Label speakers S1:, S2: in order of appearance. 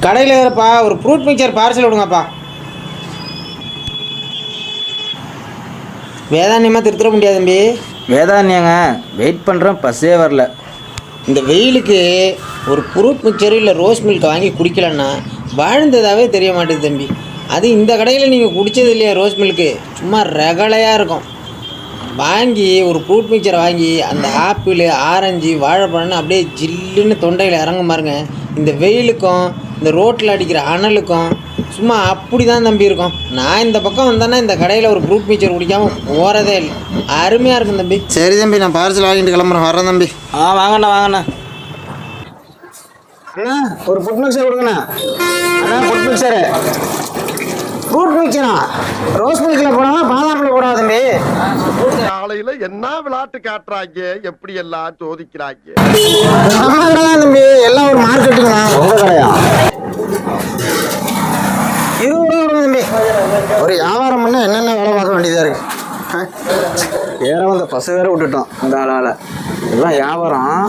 S1: கடையில் இருக்கிறப்பா ஒரு fruit mixture parcel விடுங்கப்பா. வேதாந்தியமாக திருத்திர முடியாது தம்பி.
S2: வேதாந்தியங்க வெயிட் பண்ணுறேன், பஸ்ஸே வரல.
S1: இந்த வெயிலுக்கு ஒரு ஃப்ரூட் மிக்சர் இல்லை ரோஸ் மில்க் வாங்கி குடிக்கலன்னா வாழ்ந்ததாகவே தெரிய மாட்டேது தம்பி. அது இந்த கடையில் நீங்கள் குடித்தது இல்லையா ரோஸ் மில்க்கு, சும்மா ரகலையாக இருக்கும். வாங்கி ஒரு ஃப்ரூட் மிக்சரை வாங்கி அந்த ஆப்பிள் ஆரஞ்சு வாழைப்பழம்னு அப்படியே ஜில்லுன்னு தொண்டையில் இறங்க பாருங்க. இந்த வெயிலுக்கும் இந்த ரோட்டில் அடிக்கிற அனலுக்கும் சும்மா அப்படி தான் தம்பி இருக்கும். நான் இந்த பக்கம் வந்தேன்னா இந்த கடையில் ஒரு ஃப்ரூட் மிக்சர் குடிக்காமல் போகிறதே இல்லை. அருமையாக இருக்கும் தம்பி.
S3: சரி தம்பி, நான் பார்சல் வாங்கிட்டு கிளம்புறேன், வரேன் தம்பி.
S2: வாங்கண்ணா வாங்கண்ணா.
S1: அண்ணா ஒரு ஃப்ரூட் மிக்சர் கொடுங்கண்ணா. அண்ணா ஃப்ரூட் மிக்சரு. ஃப்ரூட் மிக்சரா? ரோஸ் மில்கில் போடாமல் பாதாமில் போடாது தம்பி.
S4: காலையில என்ன விளையாட்டு காட்டுறாங்க, எப்படி எல்லாம் சோதிக்கிறாங்க.
S1: நம்ம கடை தான் தம்பி, எல்லாம் ஒரு மார்க்கெட்டுங்க.
S3: உங்கள் கடையா?
S1: 20 ரூபா கொடுங்க தம்பி.
S3: ஒரு வியாபாரம் பண்ணால் என்னென்ன வேலை பார்க்க வேண்டியதாக இருக்குது. வேற வந்து பசு வேற விட்டுட்டோம் இந்த ஆளால். எல்லாம் வியாபாரம்.